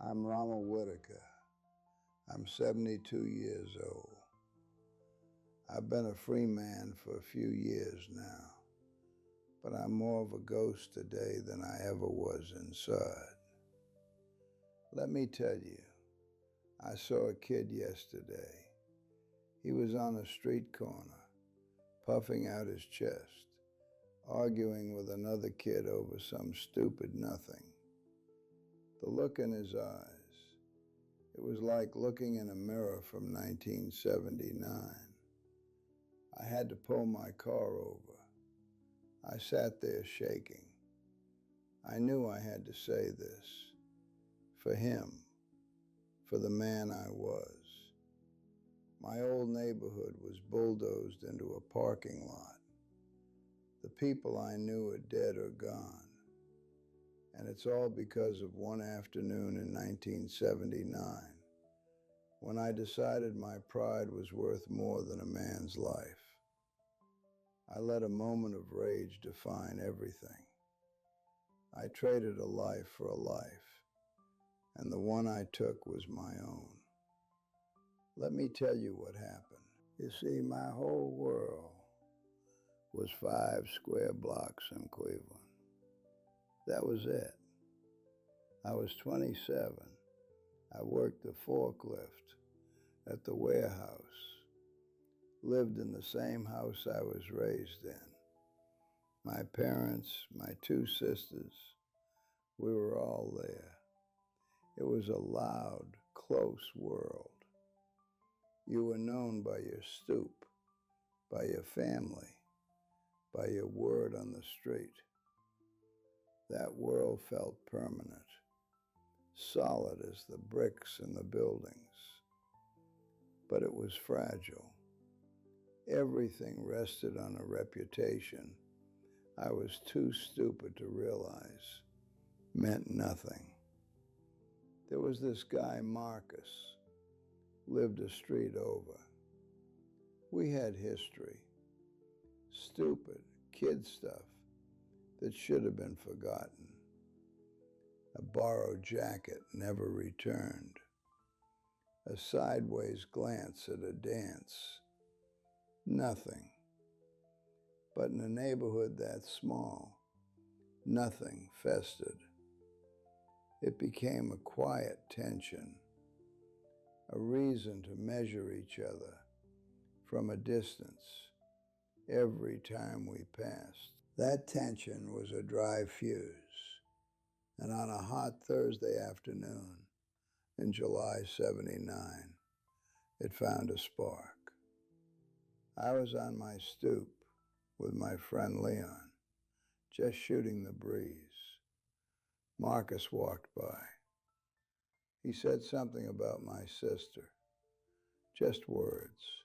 I'm Ronald Whitaker. I'm 72 years old. I've been a free man for a few years now, but I'm more of a ghost today than I ever was inside. Let me tell you, I saw a kid yesterday. He was on a street corner, puffing out his chest, arguing with another kid over some stupid nothing. The look in his eyes, it was like looking in a mirror from 1979. I had to pull my car over. I sat there shaking. I knew I had to say this. For him. For the man I was. My old neighborhood was bulldozed into a parking lot. The people I knew are dead or gone. And it's all because of one afternoon in 1979, when I decided my pride was worth more than a man's life. I let a moment of rage define everything. I traded a life for a life, and the one I took was my own. Let me tell you what happened. You see, my whole world was 5 square blocks in Cleveland. That was it. I was 27. I worked the forklift at the warehouse. Lived in the same house I was raised in. My parents, my 2 sisters, we were all there. It was a loud, close world. You were known by your stoop, by your family, by your word on the street. That world felt permanent, solid as the bricks in the buildings. But it was fragile. Everything rested on a reputation I was too stupid to realize meant nothing. There was this guy, Marcus, lived a street over. We had history, stupid kid stuff that should have been forgotten. A borrowed jacket never returned. A sideways glance at a dance. Nothing. But in a neighborhood that small, nothing festered. It became a quiet tension, a reason to measure each other from a distance every time we passed. That tension was a dry fuse, and on a hot Thursday afternoon in July '79, it found a spark. I was on my stoop with my friend Leon, just shooting the breeze. Marcus walked by. He said something about my sister, just words,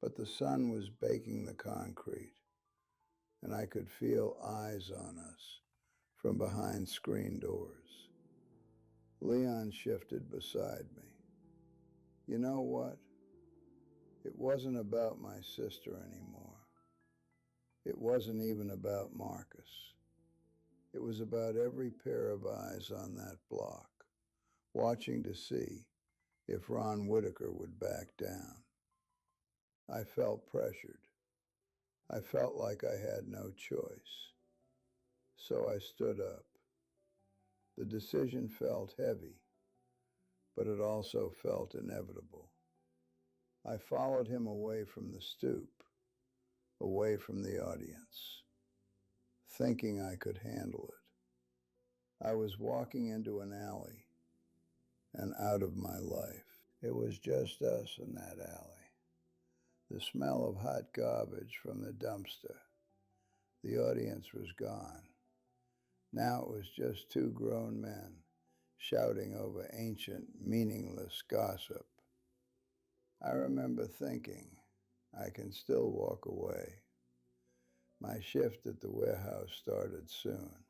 but the sun was baking the concrete, and I could feel eyes on us from behind screen doors. Leon shifted beside me. You know what? It wasn't about my sister anymore. It wasn't even about Marcus. It was about every pair of eyes on that block, watching to see if Ron Whitaker would back down. I felt pressured. I felt like I had no choice. So I stood up. The decision felt heavy, but it also felt inevitable. I followed him away from the stoop, away from the audience, thinking I could handle it. I was walking into an alley and out of my life. It was just us in that alley. The smell of hot garbage from the dumpster. The audience was gone. Now it was just 2 grown men shouting over ancient, meaningless gossip. I remember thinking, I can still walk away. My shift at the warehouse started soon,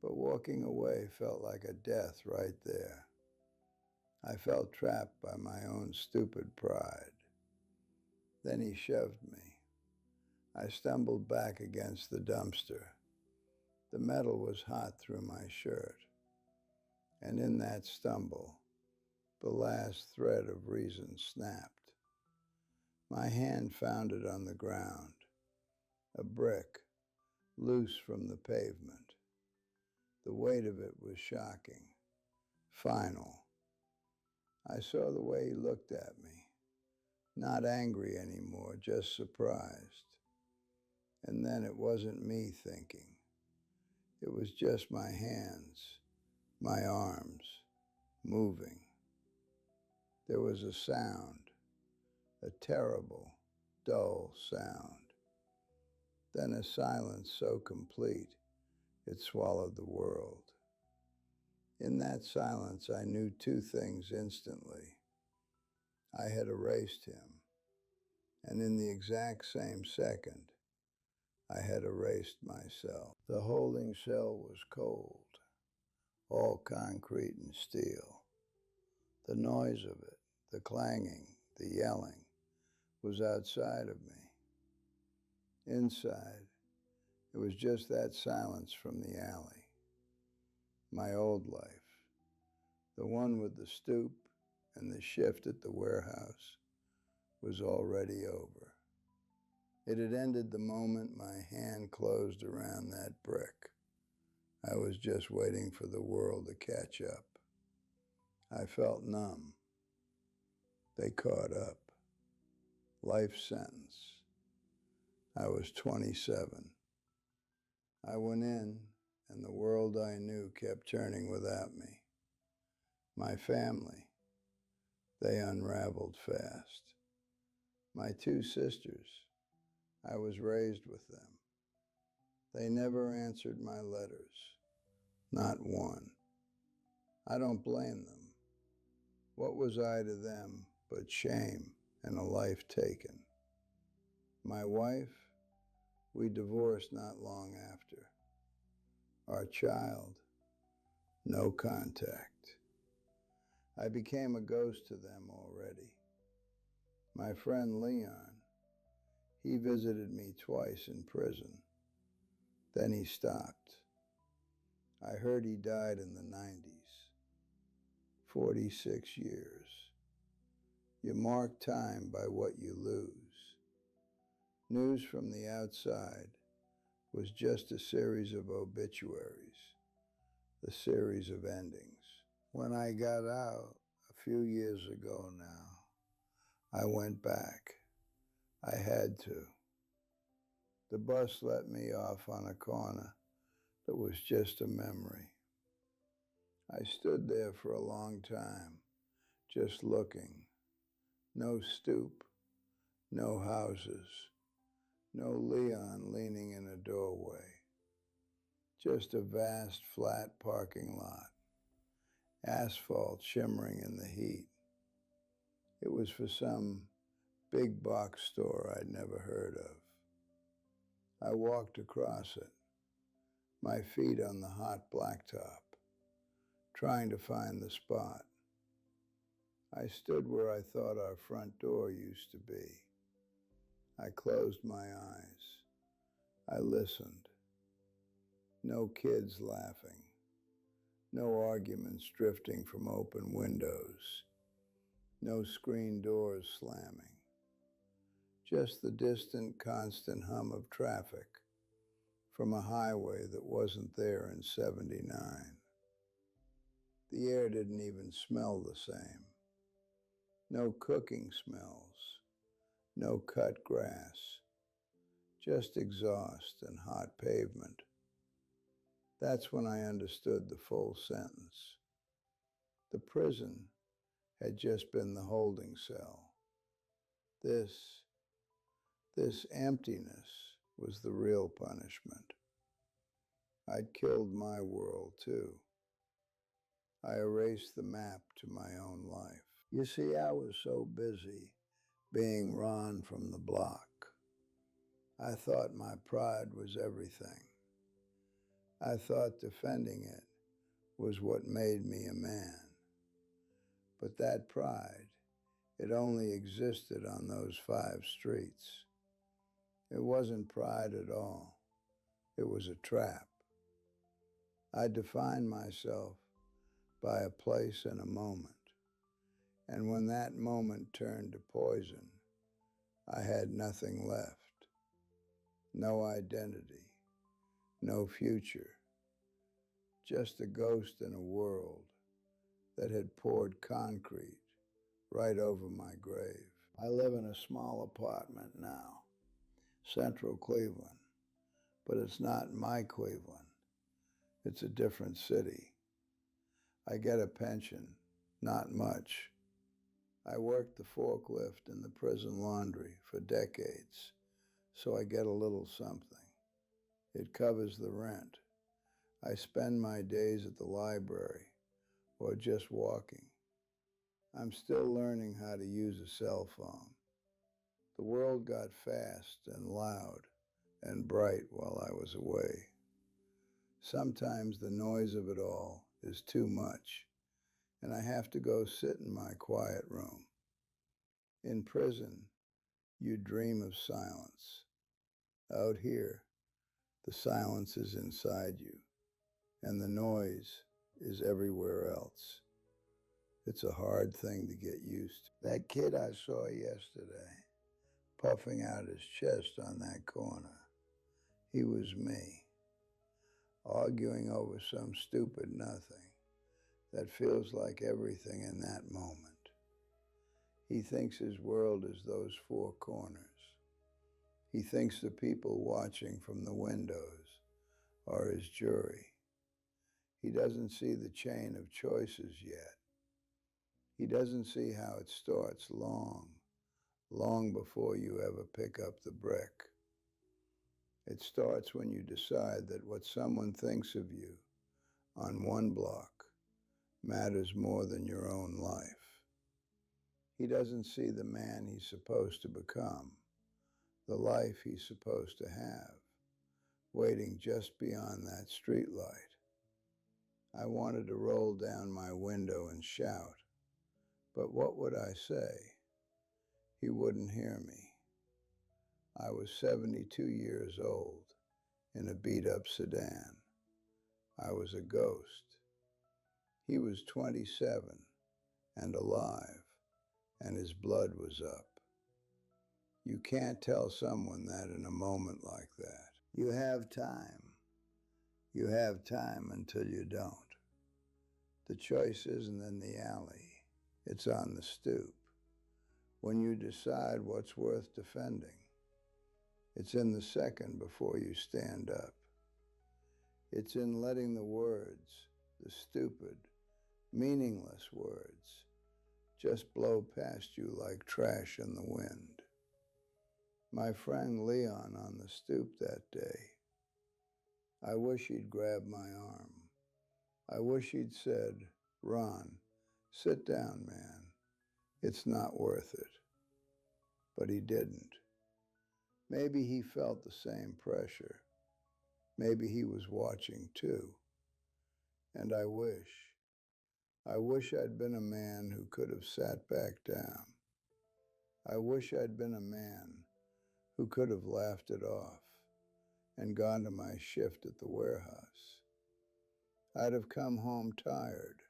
but walking away felt like a death right there. I felt trapped by my own stupid pride. Then he shoved me. I stumbled back against the dumpster. The metal was hot through my shirt. And in that stumble, the last thread of reason snapped. My hand found it on the ground, a brick, loose from the pavement. The weight of it was shocking, final. I saw the way he looked at me, not angry anymore, just surprised. And then it wasn't me thinking. It was just my hands, my arms, moving. There was a sound, a terrible, dull sound. Then a silence so complete it swallowed the world. In that silence, I knew two things instantly. I had erased him, and in the exact same second, I had erased myself. The holding cell was cold, all concrete and steel. The noise of it, the clanging, the yelling, was outside of me. Inside, it was just that silence from the alley. My old life, the one with the stoop and the shift at the warehouse, was already over. It had ended the moment my hand closed around that brick. I was just waiting for the world to catch up. I felt numb. They caught up. Life sentence. I was 27. I went in, and the world I knew kept turning without me. My family, they unraveled fast. My two sisters, I was raised with them. They never answered my letters, not one. I don't blame them. What was I to them but shame and a life taken? My wife, we divorced not long after. Our child, no contact. I became a ghost to them already. My friend Leon, he visited me twice in prison. Then he stopped. I heard he died in the 90s. 46 years. You mark time by what you lose. News from the outside was just a series of obituaries, a series of endings. When I got out a few years ago now, I went back. I had to. The bus let me off on a corner that was just a memory. I stood there for a long time, just looking. No stoop, no houses, no Leon leaning in a doorway. Just a vast flat parking lot, asphalt shimmering in the heat. It was for some big box store I'd never heard of. I walked across it, my feet on the hot blacktop, trying to find the spot. I stood where I thought our front door used to be. I closed my eyes. I listened. No kids laughing. No arguments drifting from open windows. No screen doors slamming. Just the distant, constant hum of traffic from a highway that wasn't there in '79. The air didn't even smell the same. No cooking smells, no cut grass, just exhaust and hot pavement. That's when I understood the full sentence. The prison had just been the holding cell. This emptiness was the real punishment. I'd killed my world too. I erased the map to my own life. You see, I was so busy being Ron from the block. I thought my pride was everything. I thought defending it was what made me a man. But that pride, it only existed on those 5 streets. It wasn't pride at all. It was a trap. I defined myself by a place and a moment. And when that moment turned to poison, I had nothing left. No identity, no future, just a ghost in a world that had poured concrete right over my grave. I live in a small apartment now, central Cleveland, but it's not my Cleveland. It's a different city. I get a pension, not much. I worked the forklift in the prison laundry for decades, so I get a little something. It covers the rent. I spend my days at the library or just walking. I'm still learning how to use a cell phone. The world got fast and loud and bright while I was away. Sometimes the noise of it all is too much, and I have to go sit in my quiet room. In prison, you dream of silence. Out here, the silence is inside you, and the noise is everywhere else. It's a hard thing to get used to. That kid I saw yesterday, puffing out his chest on that corner, he was me, arguing over some stupid nothing that feels like everything in that moment. He thinks his world is those four corners. He thinks the people watching from the windows are his jury. He doesn't see the chain of choices yet. He doesn't see how it starts long before you ever pick up the brick. It starts when you decide that what someone thinks of you on one block matters more than your own life. He doesn't see the man he's supposed to become, the life he's supposed to have, waiting just beyond that streetlight. I wanted to roll down my window and shout, but what would I say? He wouldn't hear me. I was 72 years old in a beat-up sedan. I was a ghost. He was 27 and alive, and his blood was up. You can't tell someone that in a moment like that. You have time. You have time until you don't. The choice isn't in the alley. It's on the stoop. When you decide what's worth defending, it's in the second before you stand up. It's in letting the words, the stupid, meaningless words, just blow past you like trash in the wind. My friend Leon on the stoop that day, I wish he'd grabbed my arm. I wish he'd said, "Ron, sit down, man. It's not worth it." But he didn't. Maybe he felt the same pressure. Maybe he was watching too. And I wish I'd been a man who could have sat back down. I wish I'd been a man who could have laughed it off and gone to my shift at the warehouse. I'd have come home tired.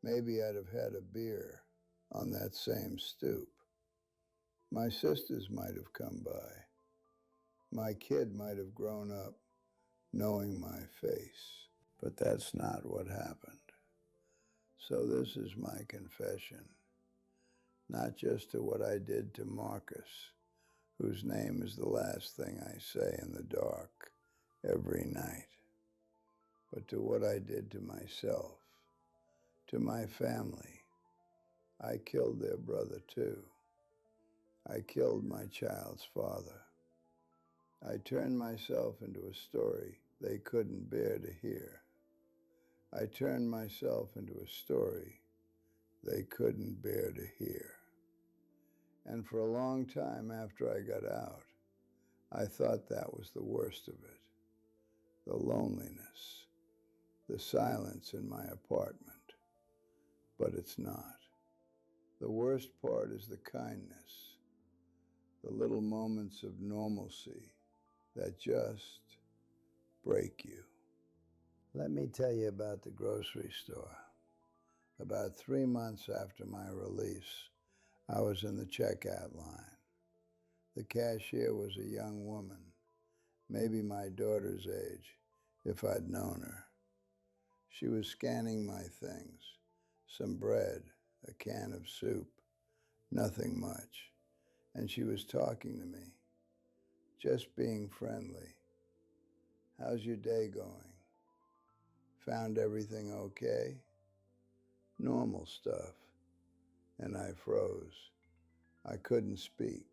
Maybe I'd have had a beer on that same stoop. My sisters might have come by. My kid might have grown up knowing my face. But that's not what happened. So this is my confession, not just to what I did to Marcus, whose name is the last thing I say in the dark every night, but to what I did to myself, to my family. I killed their brother too. I killed my child's father. I turned myself into a story they couldn't bear to hear. I turned myself into a story they couldn't bear to hear. And for a long time after I got out, I thought that was the worst of it. The loneliness, the silence in my apartment. But it's not. The worst part is the kindness, the little moments of normalcy that just break you. Let me tell you about the grocery store. About 3 months after my release, I was in the checkout line. The cashier was a young woman, maybe my daughter's age, if I'd known her. She was scanning my things, some bread, a can of soup, nothing much, and she was talking to me, just being friendly. How's your day going? Found everything okay? Normal stuff. And I froze. I couldn't speak.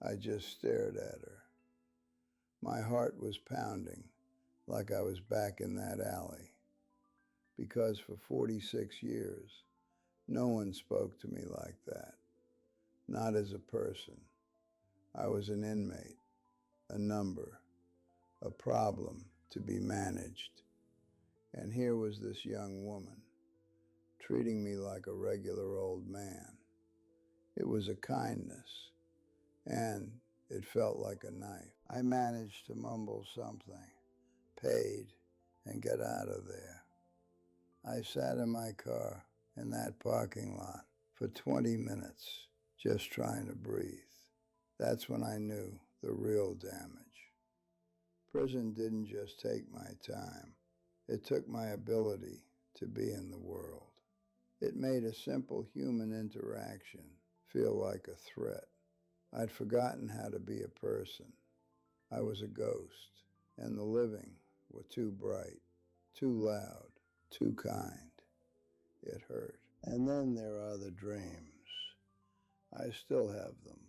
I just stared at her. My heart was pounding like I was back in that alley. Because for 46 years, no one spoke to me like that. Not as a person. I was an inmate, a number, a problem to be managed. And here was this young woman, treating me like a regular old man. It was a kindness, and it felt like a knife. I managed to mumble something, paid, and get out of there. I sat in my car in that parking lot for 20 minutes, just trying to breathe. That's when I knew the real damage. Prison didn't just take my time. It took my ability to be in the world. It made a simple human interaction feel like a threat. I'd forgotten how to be a person. I was a ghost, and the living were too bright, too loud, too kind. It hurt. And then there are the dreams. I still have them.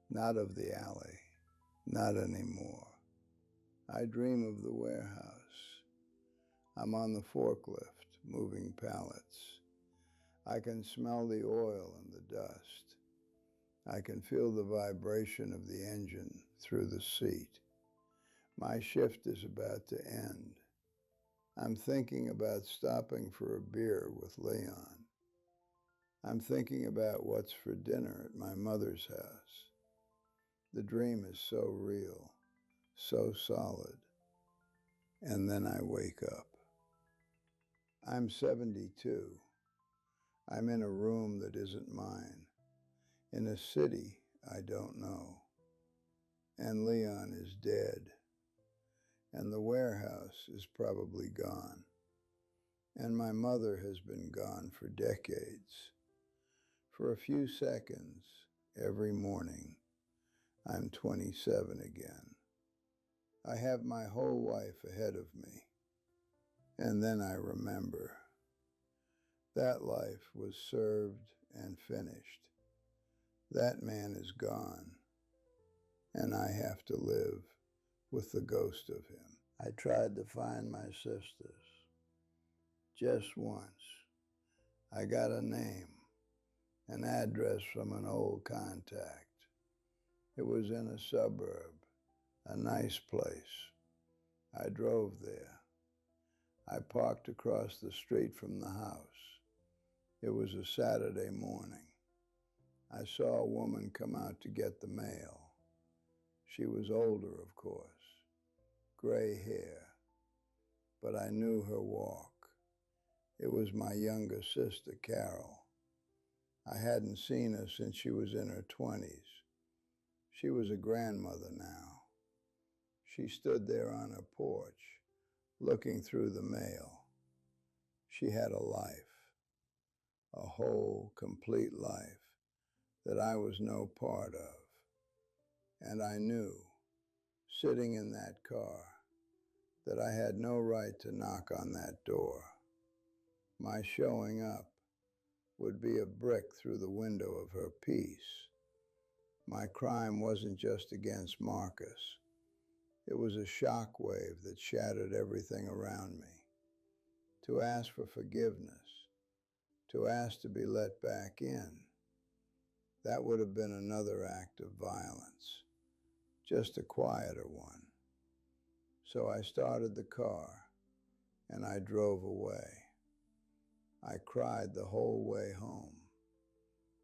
Not of the alley, not anymore. I dream of the warehouse. I'm on the forklift, moving pallets. I can smell the oil and the dust. I can feel the vibration of the engine through the seat. My shift is about to end. I'm thinking about stopping for a beer with Leon. I'm thinking about what's for dinner at my mother's house. The dream is so real, so solid. And then I wake up. I'm 72. I'm in a room that isn't mine, in a city I don't know. And Leon is dead. And the warehouse is probably gone. And my mother has been gone for decades. For a few seconds, every morning, I'm 27 again. I have my whole life ahead of me. And then I remember. That life was served and finished. That man is gone. And I have to live with the ghost of him. I tried to find my sisters. Just once. I got a name, an address from an old contact. It was in a suburb, a nice place. I drove there. I parked across the street from the house. It was a Saturday morning. I saw a woman come out to get the mail. She was older, of course, gray hair, but I knew her walk. It was my younger sister, Carol. I hadn't seen her since she was in her 20s. She was a grandmother now. She stood there on her porch, looking through the mail. She had a life, a whole, complete life that I was no part of. And I knew, sitting in that car, that I had no right to knock on that door. My showing up would be a brick through the window of her peace. My crime wasn't just against Marcus. It was a shock wave that shattered everything around me. To ask for forgiveness, to ask to be let back in, that would have been another act of violence, just a quieter one. So I started the car and I drove away. I cried the whole way home.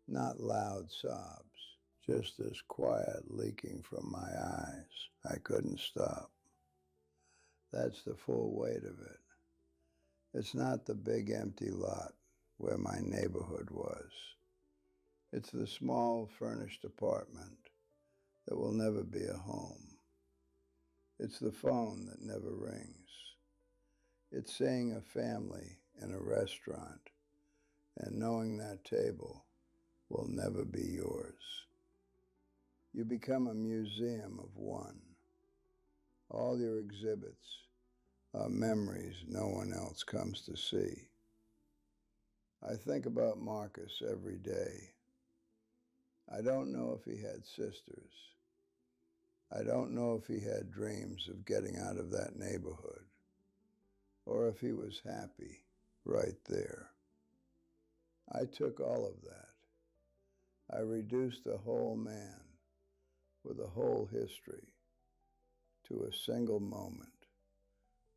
Not loud sobs, just this quiet leaking from my eyes. I couldn't stop. That's the full weight of it. It's not the big empty lot where my neighborhood was. It's the small furnished apartment that will never be a home. It's the phone that never rings. It's seeing a family in a restaurant and knowing that table will never be yours. You become a museum of one. All your exhibits are memories no one else comes to see. I think about Marcus every day. I don't know if he had sisters. I don't know if he had dreams of getting out of that neighborhood, or if he was happy right there. I took all of that. I reduced a whole man with a whole history to a single moment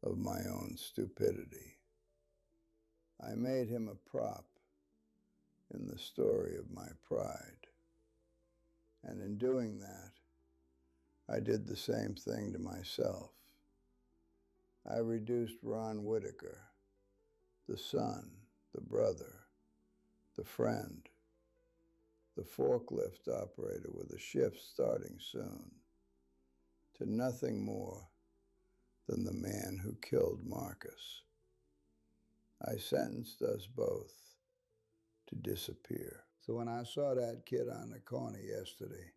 of my own stupidity. I made him a prop in the story of my pride. And in doing that, I did the same thing to myself. I reduced Ron Whitaker, the son, the brother, the friend, the forklift operator with a shift starting soon, to nothing more than the man who killed Marcus. I sentenced us both to disappear. So when I saw that kid on the corner yesterday,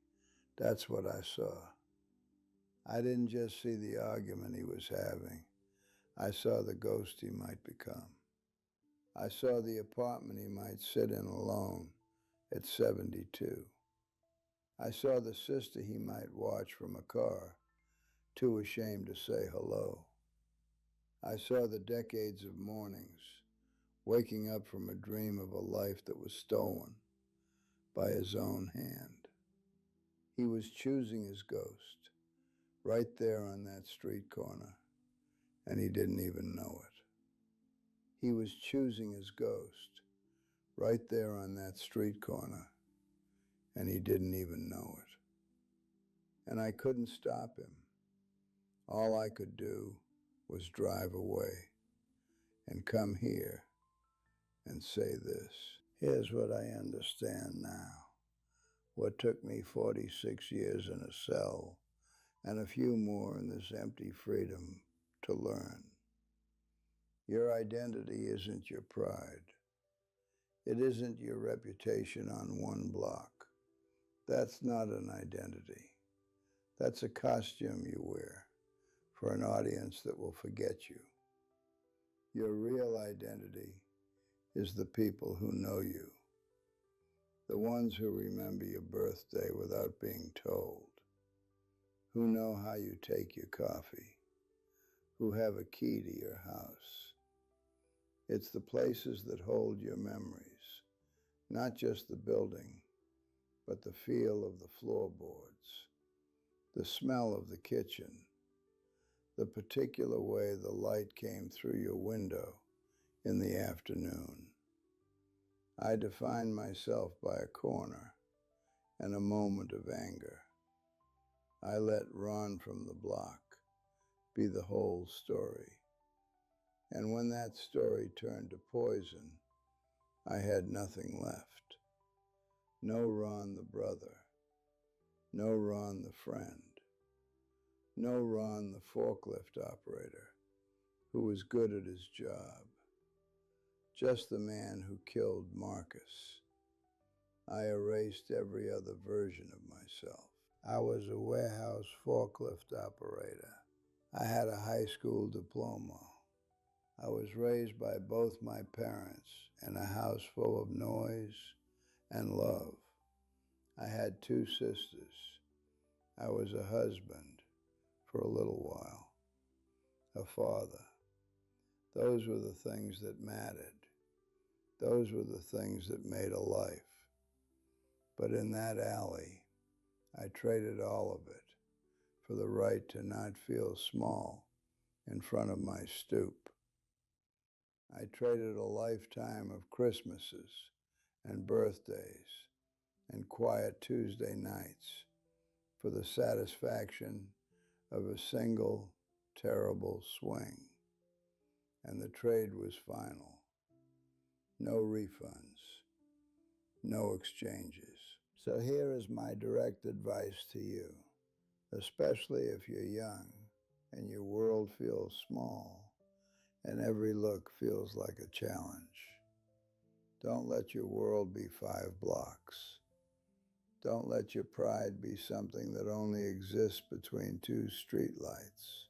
that's what I saw. I didn't just see the argument he was having. I saw the ghost he might become. I saw the apartment he might sit in alone at 72. I saw the sister he might watch from a car, too ashamed to say hello. I saw the decades of mornings, waking up from a dream of a life that was stolen by his own hand. He was choosing his ghost right there on that street corner, and he didn't even know it. He was choosing his ghost right there on that street corner, and he didn't even know it. And I couldn't stop him. All I could do was drive away and come here and say this. Here's what I understand now. What took me 46 years in a cell and a few more in this empty freedom to learn. Your identity isn't your pride. It isn't your reputation on one block. That's not an identity. That's a costume you wear for an audience that will forget you. Your real identity is the people who know you, the ones who remember your birthday without being told, who know how you take your coffee, who have a key to your house. It's the places that hold your memories, not just the building, but the feel of the floorboards, the smell of the kitchen, the particular way the light came through your window in the afternoon. I define myself by a corner and a moment of anger. I let Ron from the block be the whole story. And when that story turned to poison, I had nothing left. No Ron the brother, no Ron the friend, no Ron the forklift operator who was good at his job, just the man who killed Marcus. I erased every other version of myself. I was a warehouse forklift operator. I had a high school diploma. I was raised by both my parents in a house full of noise and love. I had 2 sisters. I was a husband for a little while, a father. Those were the things that mattered. Those were the things that made a life. But in that alley, I traded all of it for the right to not feel small in front of my stoop. I traded a lifetime of Christmases and birthdays and quiet Tuesday nights for the satisfaction of a single terrible swing. And the trade was final. no refunds, no exchanges. So here is my direct advice to you, especially if you're young and your world feels small and every look feels like a challenge. Don't let your world be 5 blocks. Don't let your pride be something that only exists between 2 streetlights.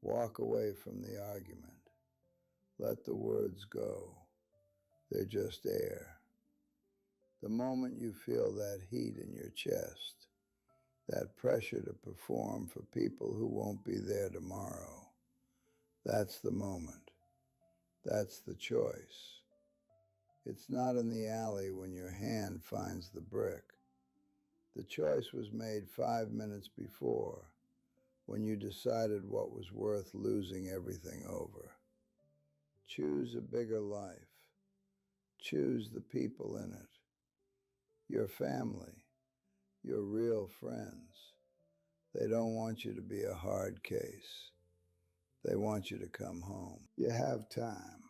Walk away from the argument. Let the words go. They're just air. The moment you feel that heat in your chest, that pressure to perform for people who won't be there tomorrow, that's the moment. That's the choice. It's not in the alley when your hand finds the brick. The choice was made 5 minutes before, when you decided what was worth losing everything over. Choose a bigger life. Choose the people in it. Your family, your real friends. They don't want you to be a hard case. They want you to come home. You have time.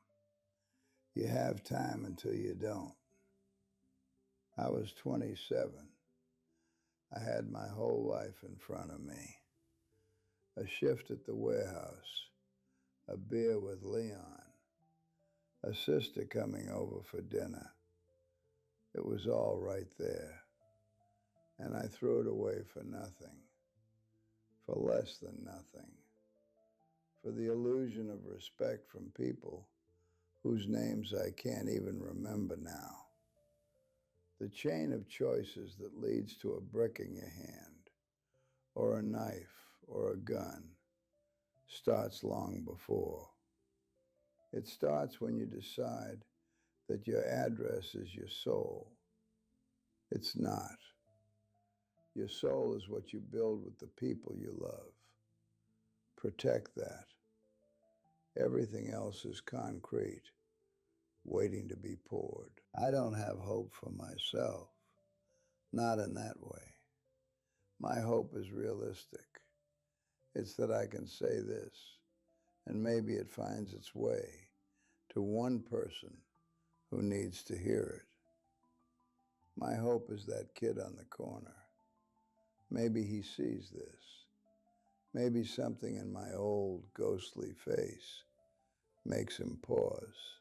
You have time until you don't. I was 27. I had my whole life in front of me. A shift at the warehouse, a beer with Leon, a sister coming over for dinner. It was all right there. And I threw it away for nothing, for less than nothing, for the illusion of respect from people whose names I can't even remember now. The chain of choices that leads to a brick in your hand, or a knife, or a gun, starts long before. It starts when you decide that your address is your soul. It's not. Your soul is what you build with the people you love. Protect that. Everything else is concrete, waiting to be poured. I don't have hope for myself, not in that way. My hope is realistic. It's that I can say this, and maybe it finds its way to one person who needs to hear it. My hope is that kid on the corner. Maybe he sees this. Maybe something in my old, ghostly face makes him pause,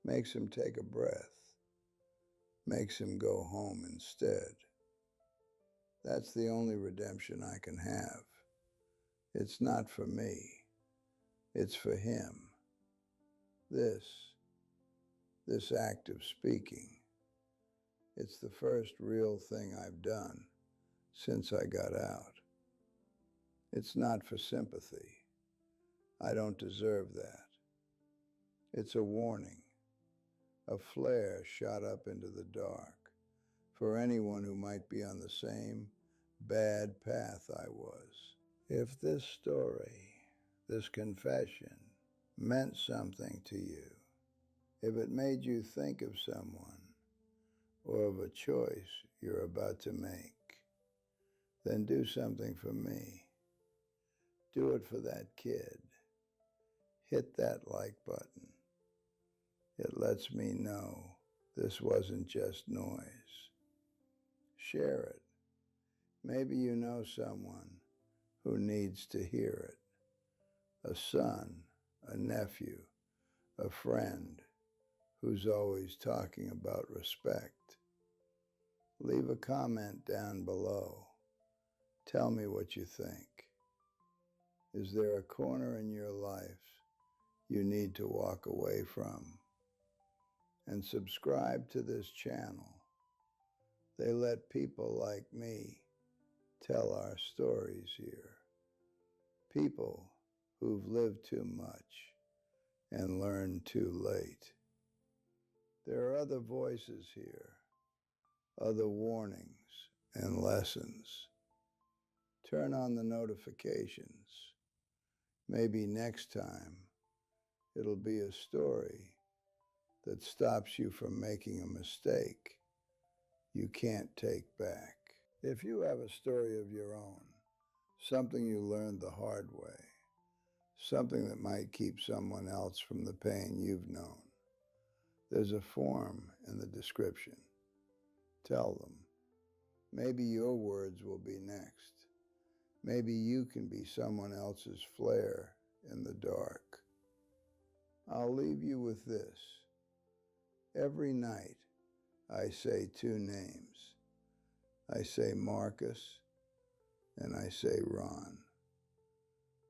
makes him take a breath, makes him go home instead. That's the only redemption I can have. It's not for me. It's for him. This act of speaking, it's the first real thing I've done since I got out. It's not for sympathy. I don't deserve that. It's a warning, a flare shot up into the dark for anyone who might be on the same bad path I was. If this story, this confession, meant something to you, if it made you think of someone or of a choice you're about to make, then do something for me. Do it for that kid. Hit that like button. It lets me know this wasn't just noise. Share it. Maybe you know someone who needs to hear it. A son, a nephew, a friend who's always talking about respect. Leave a comment down below. Tell me what you think. Is there a corner in your life you need to walk away from? And subscribe to this channel. They let people like me tell our stories here. People who've lived too much and learned too late. There are other voices here, other warnings and lessons. Turn on the notifications. Maybe next time it'll be a story that stops you from making a mistake you can't take back. If you have a story of your own, something you learned the hard way, something that might keep someone else from the pain you've known, There's a form in the description. Tell them. Maybe your words will be next. Maybe you can be someone else's flare in the dark. I'll leave you with this. Every night, I say two names. I say Marcus, and I say Ron.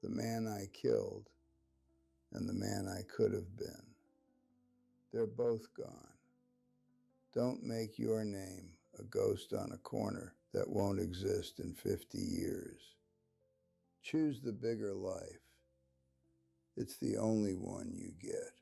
The man I killed, and the man I could have been. They're both gone. Don't make your name a ghost on a corner that won't exist in 50 years. Choose the bigger life. It's the only one you get.